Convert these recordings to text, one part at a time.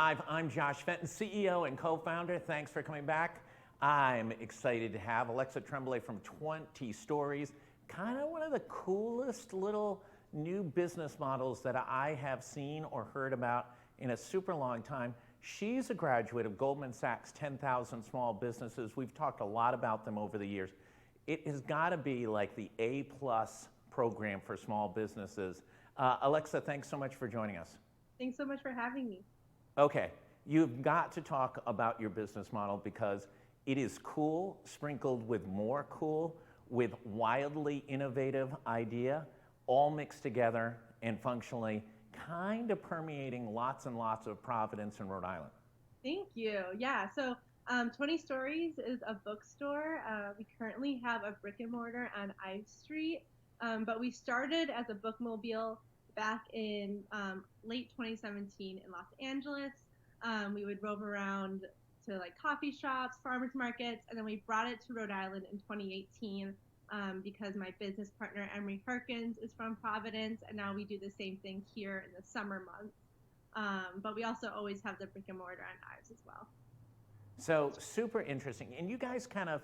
Live. I'm Josh Fenton, CEO and co-founder. Thanks for coming back. I'm excited to have Alexa Trembly from 20 Stories, kind of one of the coolest little new business models that I have seen or heard about in a super long time. She's a graduate of Goldman Sachs 10,000 Small Businesses. We've talked a lot about them over the years. It has got to be like the A-plus program for small businesses. Alexa, thanks so much for joining us. Thanks so much for having me. Okay, you've got to talk about your business model because it is cool, sprinkled with more cool, with wildly innovative idea, all mixed together and functionally kind of permeating lots and lots of Providence and Rhode Island. Thank you. Yeah, so 20 Stories is a bookstore. We currently have a brick and mortar on Ives Street, but we started as a bookmobile back in late 2017 in Los Angeles. We would rove around to like coffee shops, farmers markets, and then we brought it to Rhode Island in 2018 because my business partner Emery Harkins is from Providence, and now we do the same thing here in the summer months. But we also always have the brick and mortar on Ives as well. So super interesting. And you guys kind of,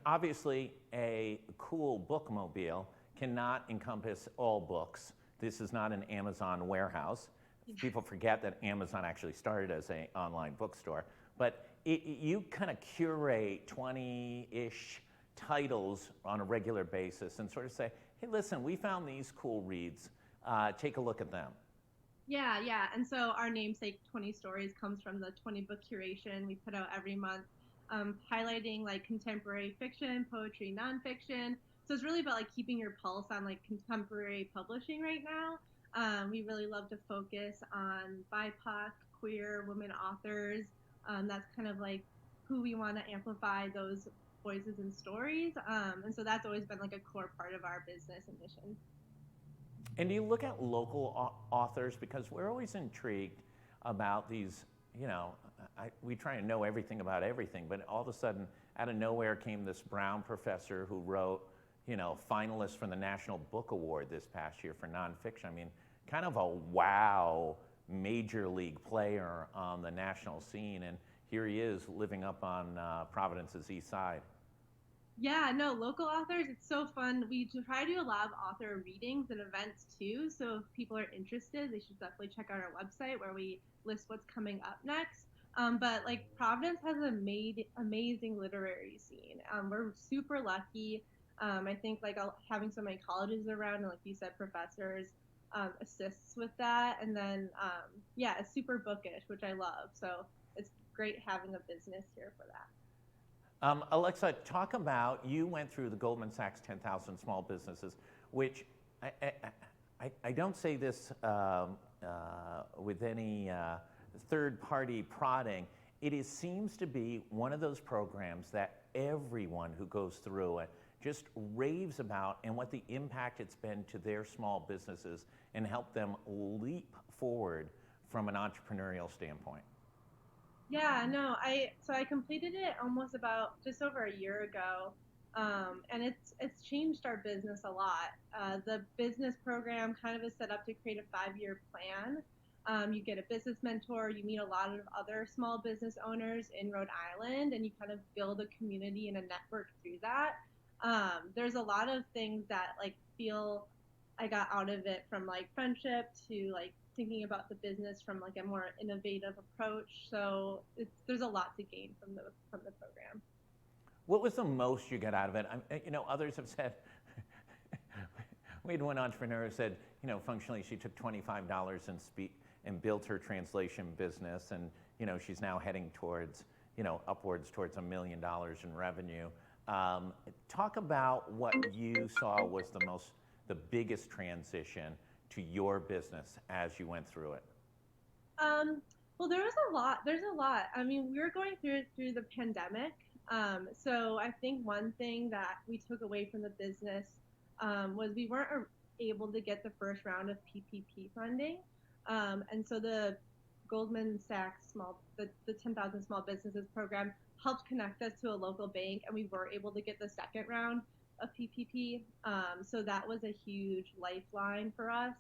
obviously a cool bookmobile cannot encompass all books. This is not an Amazon warehouse. People forget that Amazon actually started as an online bookstore. But you kind of curate 20-ish titles on a regular basis and sort of say, hey, listen, we found these cool reads. Take a look at them. Yeah. And so our namesake 20 Stories comes from the 20 book curation we put out every month, highlighting like contemporary fiction, poetry, nonfiction. So it's really about like keeping your pulse on like contemporary publishing right now. We really love to focus on BIPOC, queer, women authors. That's kind of like who we want to amplify those voices and stories. And so that's always been like a core part of our business and mission. And do you look at local authors? Because we're always intrigued about these, we try to know everything about everything, but all of a sudden, out of nowhere came this Brown professor who wrote, finalist for the National Book Award this past year for nonfiction. I mean, kind of a wow major league player on the national scene, and here he is living up on Providence's east side. Yeah, no, local authors, it's so fun. We try to do a lot of author readings and events too, so if people are interested, they should definitely check out our website where we list what's coming up next. But like Providence has an amazing literary scene. We're super lucky. I think like having so many colleges around and like you said, professors assists with that. And then, it's super bookish, which I love. So it's great having a business here for that. Alexa, talk about, you went through the Goldman Sachs 10,000 Small Businesses, which I don't say this with any third-party prodding. It seems to be one of those programs that everyone who goes through it just raves about and what the impact it's been to their small businesses and help them leap forward from an entrepreneurial standpoint. Yeah, no, I completed it almost about just over a year ago, and it's changed our business a lot. The business program kind of is set up to create a 5-year plan. You get a business mentor, you meet a lot of other small business owners in Rhode Island, and you kind of build a community and a network through that. There's a lot of things that like feel I got out of it, from like friendship to like thinking about the business from like a more innovative approach. So there's a lot to gain from the program. What was the most you got out of it? Others have said, we had one entrepreneur who said, functionally she took $25 and built her translation business, and she's now heading towards, upwards towards $1 million in revenue. Talk about what you saw was the biggest transition to your business as you went through it. Well, there's a lot. I mean, we were going through the pandemic. So I think one thing that we took away from the business was we weren't able to get the first round of PPP funding. And so the Goldman Sachs the 10,000 Small Businesses program helped connect us to a local bank, and we were able to get the second round of PPP. So that was a huge lifeline for us.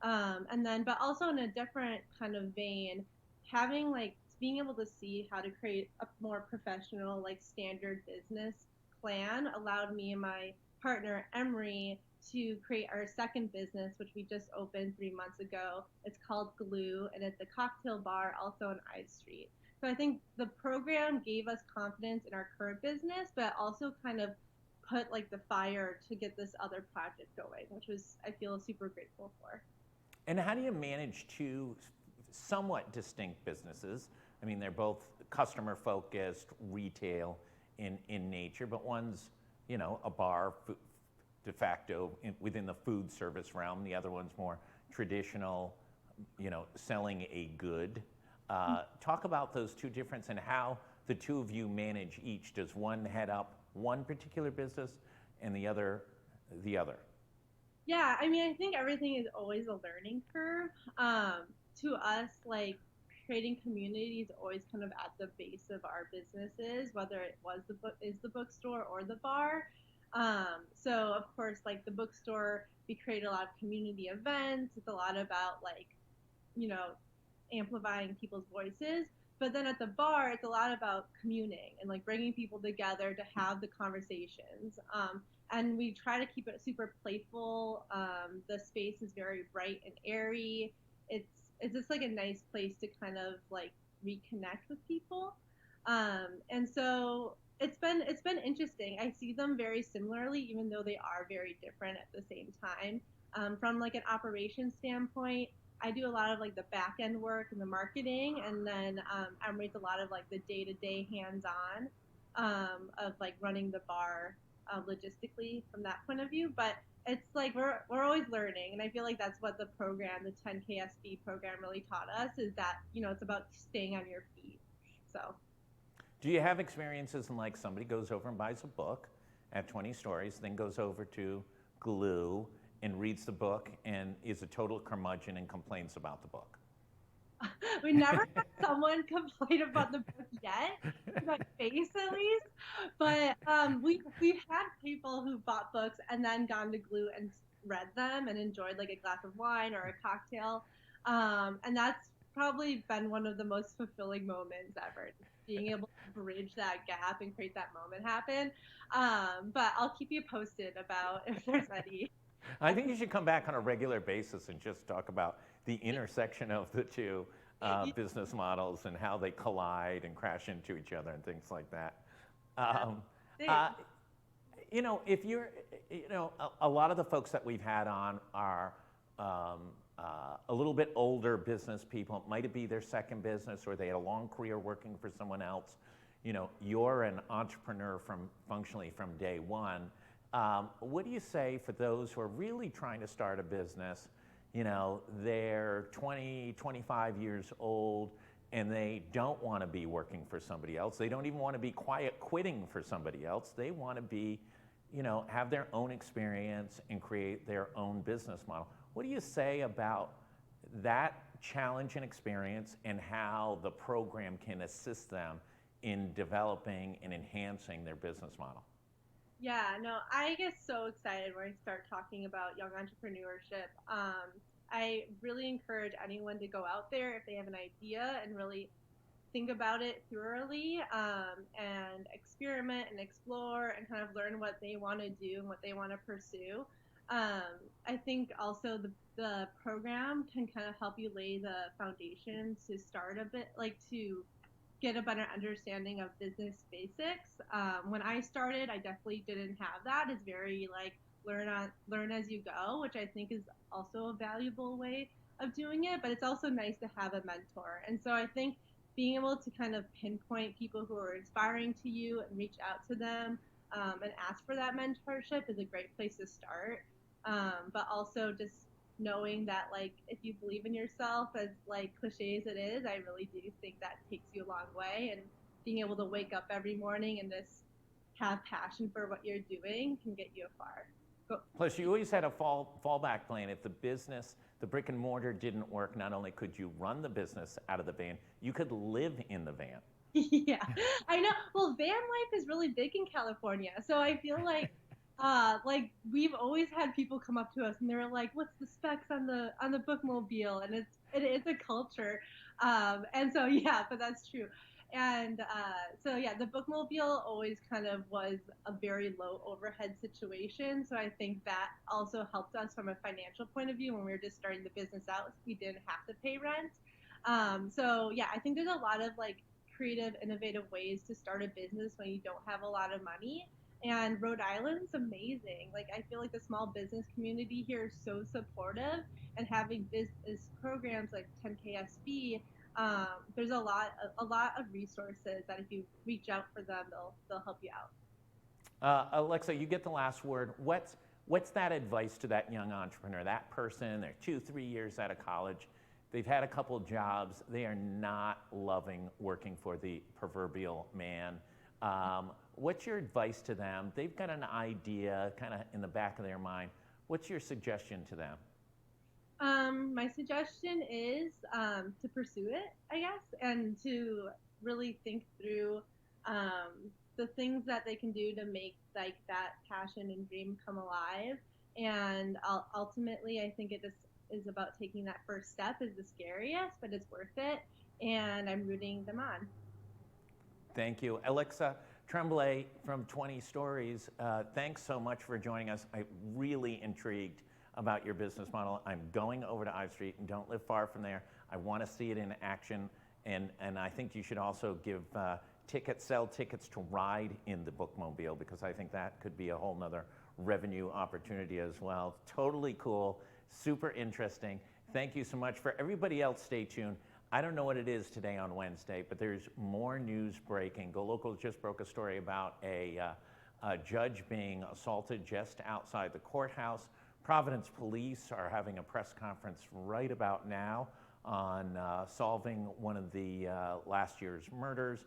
And then, but also in a different kind of vein, having like being able to see how to create a more professional, like standard business plan allowed me and my partner Emery to create our second business, which we just opened 3 months ago. It's called Glue, and it's a cocktail bar also on I Street. So I think the program gave us confidence in our current business, but also kind of put like the fire to get this other project going, which was I feel super grateful for. And how do you manage two somewhat distinct businesses? I mean, they're both customer focused, retail in nature, but one's, a bar de facto within the food service realm. The other one's more traditional, selling a good. Talk about those two differences and how the two of you manage each. Does one head up one particular business and the other the other? Yeah, I mean, I think everything is always a learning curve. To us, like creating community is always kind of at the base of our businesses, whether it was the bookstore or the bar. So of course, like the bookstore, we create a lot of community events. It's a lot about like, you know, amplifying people's voices. But then at the bar, it's a lot about communing and like bringing people together to have the conversations. And we try to keep it super playful. The space is very bright and airy. It's it's just like a nice place to kind of like reconnect with people. And so it's been interesting. I see them very similarly, even though they are very different at the same time. From like an operations standpoint, I do a lot of like the back end work and the marketing, and then Emery's a lot of like the day to day hands on of like running the bar logistically from that point of view. But it's like we're always learning, and I feel like that's what the program, the 10KSB program, really taught us is that it's about staying on your feet. So Do you have experiences in like somebody goes over and buys a book at 20 stories, then goes over to Glue and reads the book and is a total curmudgeon and complains about the book? we never had someone complain about the book yet, to my face at least. But we've had people who bought books and then gone to Glue and read them and enjoyed like a glass of wine or a cocktail, and that's probably been one of the most fulfilling moments ever. Being able to bridge that gap and create that moment happen. But I'll keep you posted about if there's any. I think you should come back on a regular basis and just talk about the intersection of the two business models and how they collide and crash into each other and things like that. Um, uh, if you're, a lot of the folks that we've had on are a little bit older business people. It might be their second business or they had a long career working for someone else. You're an entrepreneur functionally from day one. What do you say for those who are really trying to start a business? They're 20, 25 years old and they don't want to be working for somebody else. They don't even want to be quiet quitting for somebody else. They want to be, have their own experience and create their own business model. What do you say about that challenge and experience and how the program can assist them in developing and enhancing their business model? Yeah, no, I get so excited when I start talking about young entrepreneurship. I really encourage anyone to go out there if they have an idea and really think about it thoroughly, and experiment and explore and kind of learn what they want to do and what they want to pursue. I think also the program can kind of help you lay the foundation to start a bit, like to get a better understanding of business basics. When I started, I definitely didn't have that. It's very like learn as you go, which I think is also a valuable way of doing it. But it's also nice to have a mentor, and so I think being able to kind of pinpoint people who are inspiring to you and reach out to them, and ask for that mentorship is a great place to start. But also just knowing that like if you believe in yourself, as like cliche as it is, I really do think that takes you a long way, and being able to wake up every morning and just have passion for what you're doing can get you far. Plus, you always had a fallback plan. If the brick and mortar didn't work, not only could you run the business out of the van, you could live in the van. Yeah, I know. Well, van life is really big in California, so I feel like we've always had people come up to us and they're like, "What's the specs on the bookmobile?" And it's a culture. And so yeah, but that's true. And so yeah, the bookmobile always kind of was a very low overhead situation. So I think that also helped us from a financial point of view when we were just starting the business out. We didn't have to pay rent. So yeah, I think there's a lot of like creative, innovative ways to start a business when you don't have a lot of money. And Rhode Island's amazing. Like I feel like the small business community here is so supportive, and having business programs like 10KSB, there's a lot of resources that if you reach out for them, they'll help you out. Alexa, you get the last word. What's that advice to that young entrepreneur, that person? They're 2, 3 years out of college. They've had a couple jobs. They are not loving working for the proverbial man. What's your advice to them? They've got an idea kind of in the back of their mind. What's your suggestion to them? My suggestion is to pursue it, I guess, and to really think through the things that they can do to make like that passion and dream come alive. And ultimately, I think it just is about taking that first step is the scariest, but it's worth it. And I'm rooting them on. Thank you. Alexa Trembly from 20 Stories, thanks so much for joining us. I'm really intrigued about your business model. I'm going over to Ive Street and don't live far from there. I want to see it in action. And I think you should also give sell tickets to ride in the bookmobile, because I think that could be a whole nother revenue opportunity as well. Totally cool, super interesting. Thank you so much. For everybody else, stay tuned. I don't know what it is today on Wednesday, but there's more news breaking. GoLocal just broke a story about a judge being assaulted just outside the courthouse. Providence Police are having a press conference right about now on solving one of the last year's murders.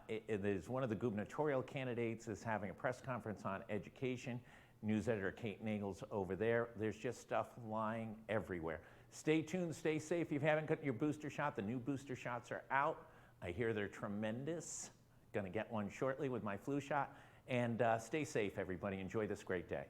It is one of the gubernatorial candidates is having a press conference on education. News editor Kate Nagel's over there. There's just stuff lying everywhere. Stay tuned, stay safe. If you haven't gotten your booster shot, the new booster shots are out. I hear they're tremendous. Gonna get one shortly with my flu shot. And stay safe, everybody. Enjoy this great day.